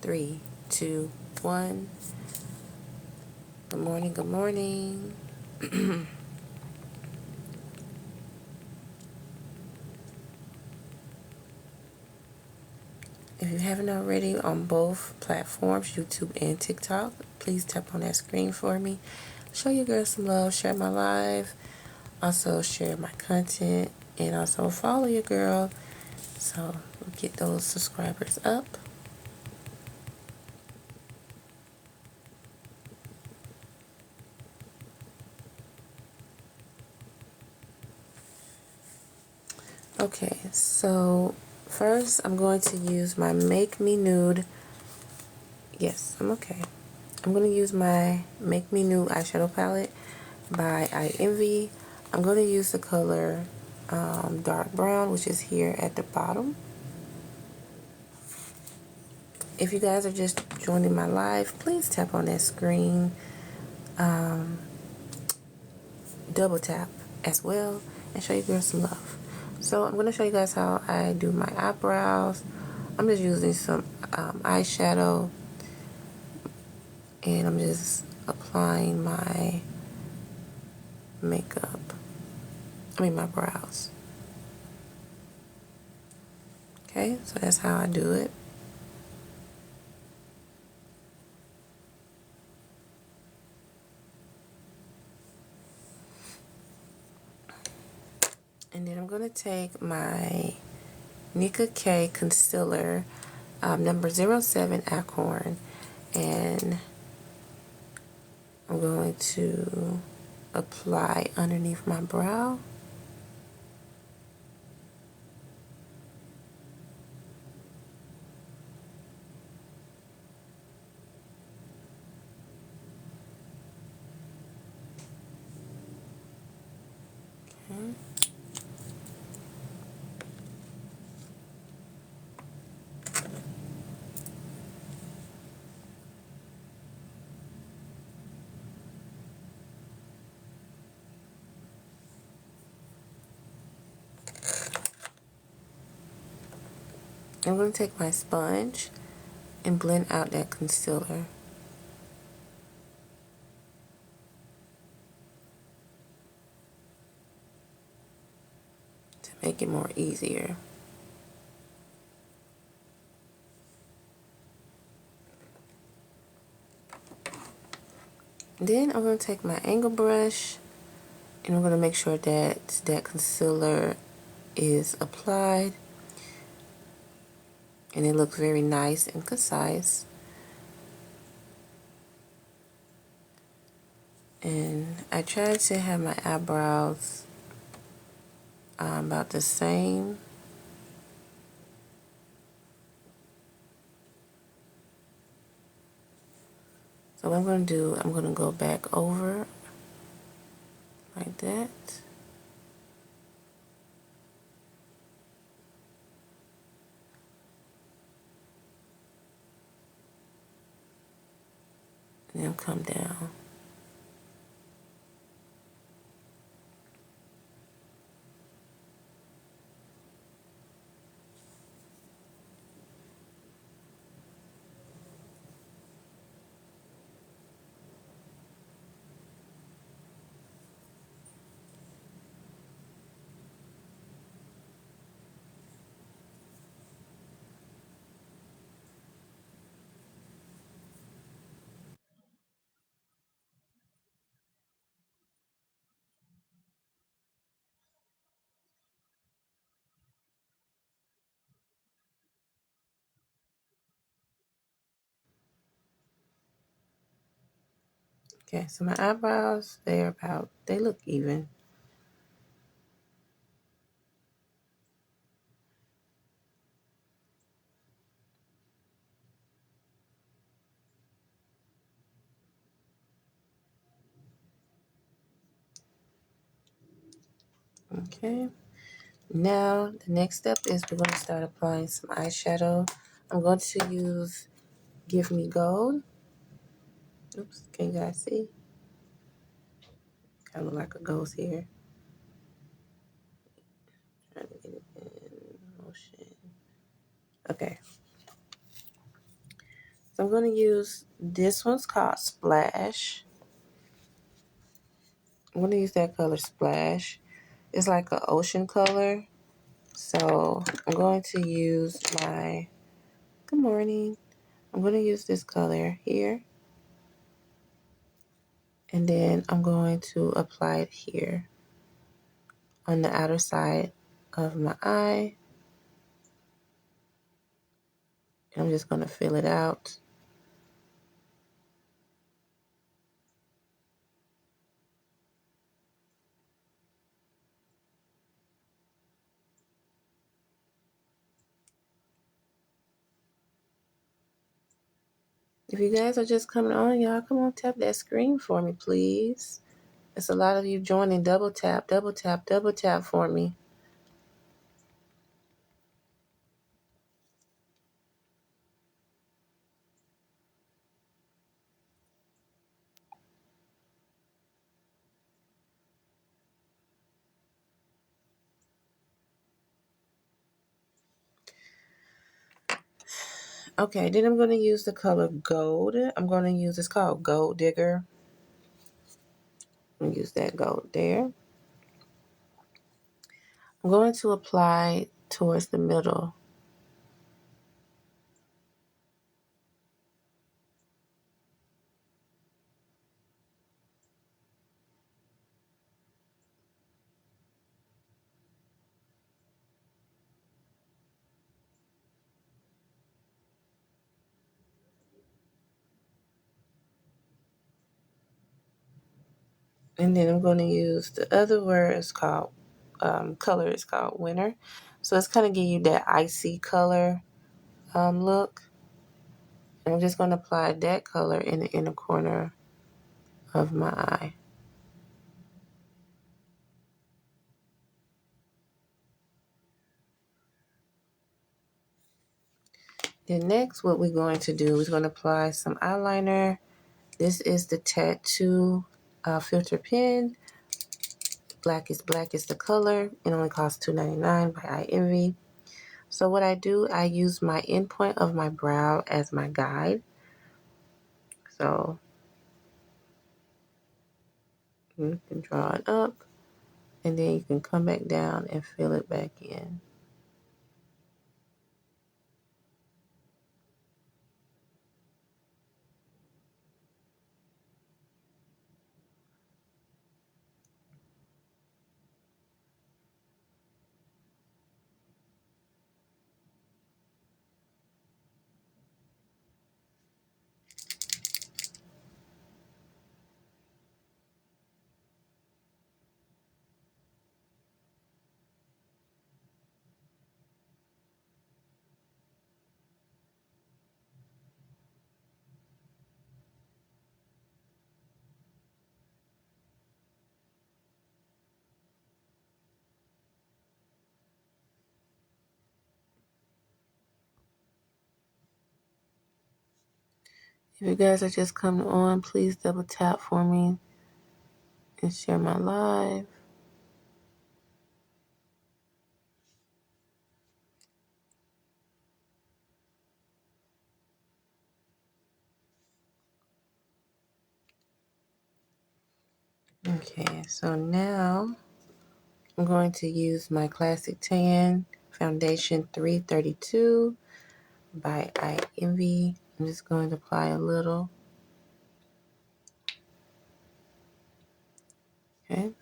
3, 2, 1. Good morning, good morning. If you haven't already, on both platforms, YouTube and TikTok, please tap on that screen for me. Show your girl some love, share my live, also share my content, and also follow your girl so we'll get those subscribers up. Okay, so first I'm going to use my Make Me Nude. Yes, I'm okay. I'm going to use my Make Me Nude eyeshadow palette by I Envy. I'm going to use the color dark brown, which is here at the bottom. If you guys are just joining my live, please tap on that screen, double tap as well, and show your girl some love. So I'm going to show you guys how I do my eyebrows. I'm just using some eyeshadow, and I'm just applying my makeup. My brows. Okay, so that's how I do it. And then I'm going to take my Nicka K concealer, number 07 Acorn, and I'm going to apply underneath my brow. Okay. I'm going to take my sponge and blend out that concealer. To make it more easier. Then I'm going to take my angle brush and I'm going to make sure that that concealer is applied and it looks very nice and concise. And I try to have my eyebrows about the same. So what I'm going to do, I'm going to go back over like that. And then come down. Okay, so my eyebrows, they look even. Okay, now the next step is we're going to start applying some eyeshadow. I'm going to use Give Me Gold. Oops, can you guys see? Kind of look like a ghost here. Trying to get it in motion. Okay. I'm going to use, this one's called Splash. I'm going to use that color Splash. It's like an ocean color. So I'm going to use my, good morning. I'm going to use this color here. And then I'm going to apply it here on the outer side of my eye. And I'm just going to fill it out. If you guys are just coming on, y'all, come on, tap that screen for me, please. It's a lot of you joining. Double tap, double tap, double tap for me. Okay, then I'm going to use the color Gold. I'm going to use, it's called Gold Digger. I'm going to use that gold there. I'm going to apply towards the middle. And then I'm going to use the other word, it's called, color is called Winter. So it's kind of give you that icy color look. And I'm just going to apply that color in the inner corner of my eye. Then next, what we're going to do is going to apply some eyeliner. This is the Tattoo filter pen. Black is the color. It only costs $2.99 by iEnvy. So what I do, I use my endpoint of my brow as my guide. So you can draw it up, and then you can come back down and fill it back in. If you guys are just coming on, please double tap for me and share my live. Okay, so now I'm going to use my Classic Tan Foundation 332 by iEnvy. I'm just going to apply a little. Okay.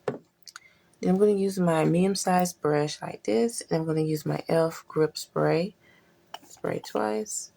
Then I'm going to use my medium-sized brush like this, and I'm going to use my e.l.f. grip spray. Spray twice.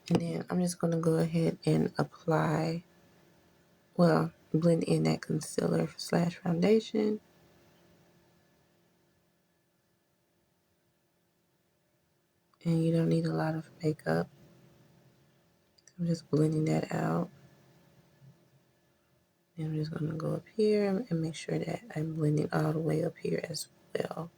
And then I'm just going to go ahead and apply, well, blend in that concealer slash foundation. And you don't need a lot of makeup. I'm just blending that out. And I'm just going to go up here and make sure that I'm blending all the way up here as well.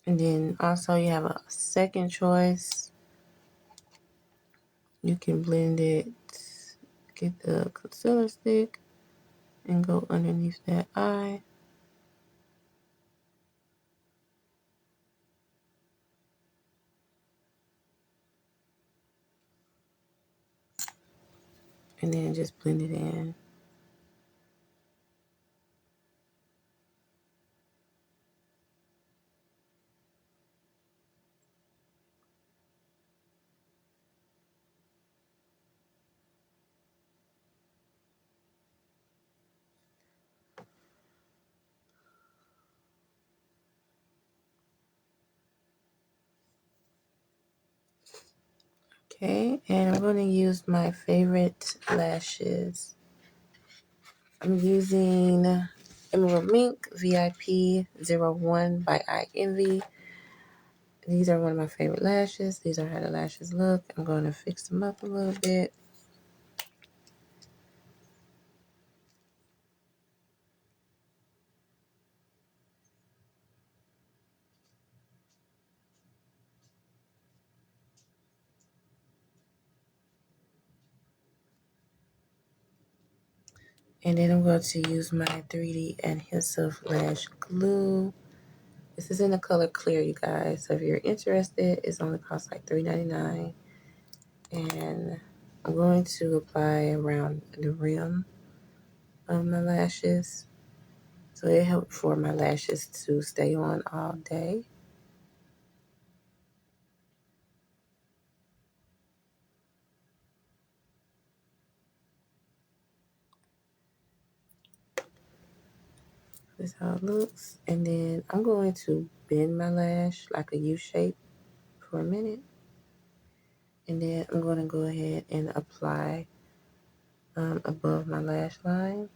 And then also you have a second choice. You can blend it, get the concealer stick and go underneath that eye. And then just blend it in. Okay, and I'm going to use my favorite lashes. I'm using Emerald Mink VIP 01 by I Envy. These are one of my favorite lashes. These are how the lashes look. I'm going to fix them up a little bit. And then I'm going to use my 3D adhesive lash glue. This is in the color clear, you guys. So if you're interested, it's only costs like $3.99. And I'm going to apply around the rim of my lashes. So it helps for my lashes to stay on all day. This is how it looks. And then I'm going to bend my lash like a U shape for a minute. And then I'm going to go ahead and apply above my lash line.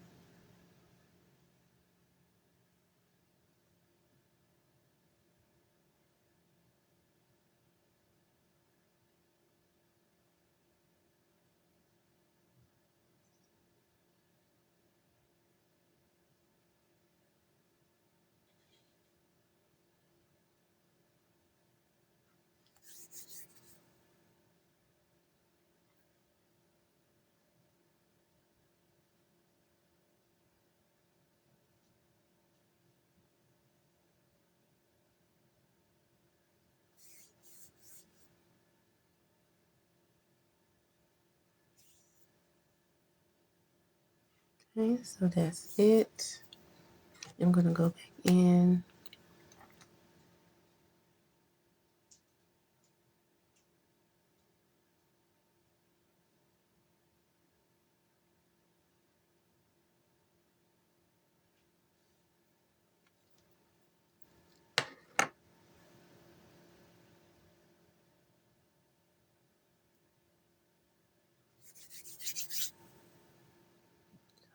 Okay, so that's it. I'm going to go back in.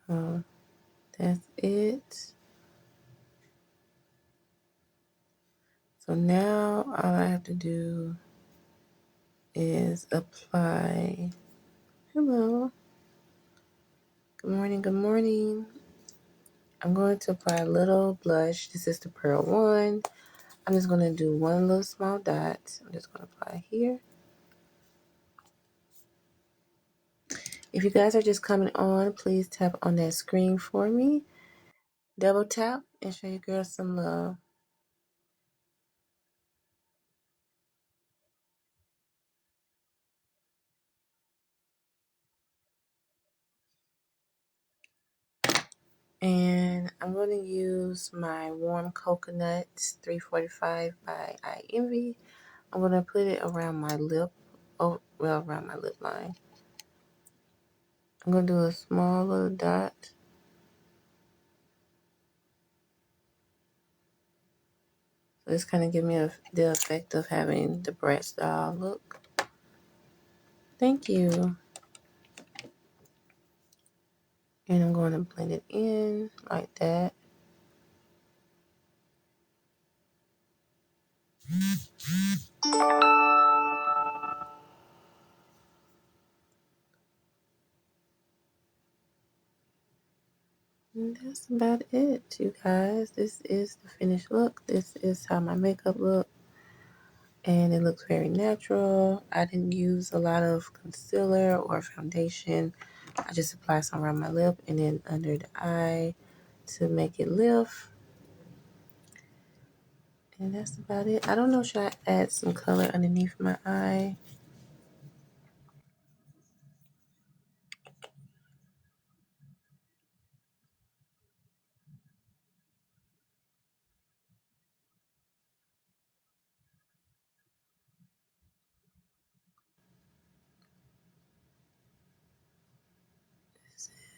So that's it. So now all I have to do is apply. Hello. Good morning. Good morning. I'm going to apply a little blush. This is the Pearl one. I'm just going to do one little small dot. I'm just going to apply here. If you guys are just coming on, please tap on that screen for me. Double tap and show your girls some love. And I'm going to use my Warm Coconut 345 by I Envy. I'm going to put it around my lip, around my lip line. I'm going to do a small little dot. So this kind of give me the effect of having the Brat style look. Thank you. And I'm going to blend it in like that. And that's about it, you guys. This is the finished look. This is how my makeup looks. And it looks very natural. I didn't use a lot of concealer or foundation. I just applied some around my lip and then under the eye to make it lift. And that's about it. I don't know, should I add some color underneath my eye?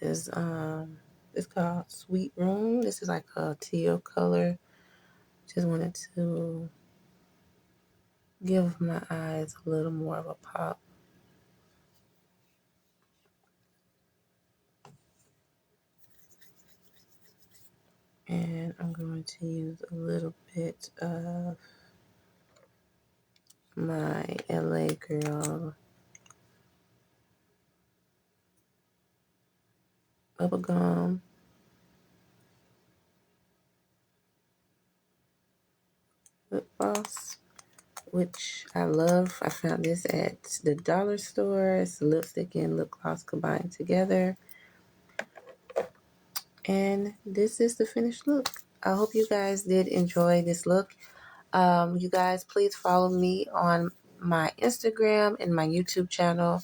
Is it's called Sweet Room. This is like a teal color. Just wanted to give my eyes a little more of a pop. And I'm going to use a little bit of my LA Girl bubblegum lip gloss, which I love. I found this at the dollar store. It's lipstick and lip gloss combined together. And this is the finished look. I hope you guys did enjoy this look. You guys, please follow me on my Instagram and my YouTube channel.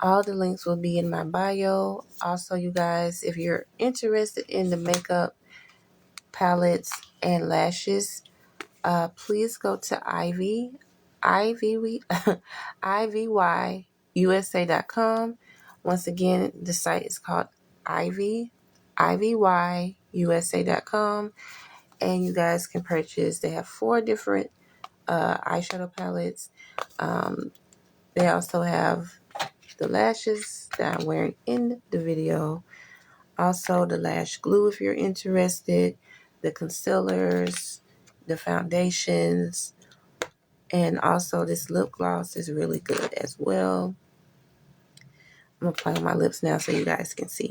All the links will be in my bio. Also, you guys, if you're interested in the makeup palettes and lashes, please go to ivyusa.com. Once again, the site is called ivyusa.com, and you guys can purchase. They have 4 different eyeshadow palettes. They also have the lashes that I'm wearing in the video. Also, the lash glue if you're interested, the concealers, the foundations, and also this lip gloss is really good as well. I'm applying my lips now so you guys can see.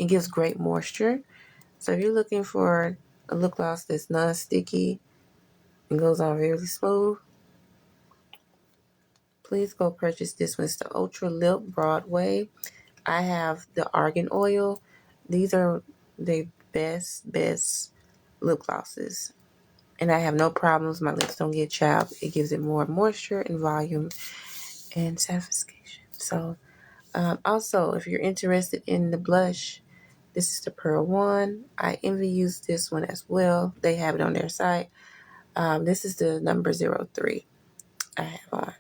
It gives great moisture. So if you're looking for a lip gloss that's non-sticky and goes on really smooth, please go purchase this one. It's the Ultra Lip Broadway. I have the argan oil. These are the best lip glosses. And I have no problems. My lips don't get chapped. It gives it more moisture and volume and satisfaction. So, also, if you're interested in the blush, this is the Pearl One. I envy use this one as well. They have it on their site. This is the number 03 I have on.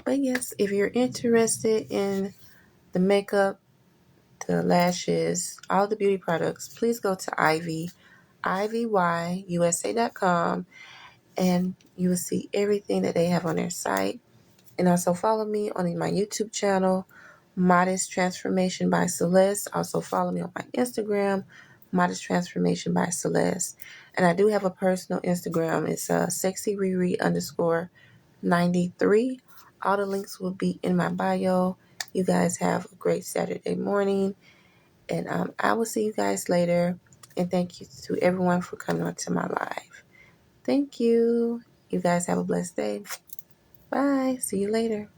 But yes, if you're interested in the makeup, the lashes, all the beauty products, please go to ivyusa.com, and you will see everything that they have on their site. And also follow me on my YouTube channel, Modest Transformation by Celeste. Also follow me on my Instagram, Modest Transformation by Celeste. And I do have a personal Instagram. It's sexyriri_93. All the links will be in my bio. You guys have a great Saturday morning. And I will see you guys later. And thank you to everyone for coming on to my live. Thank you. You guys have a blessed day. Bye. See you later.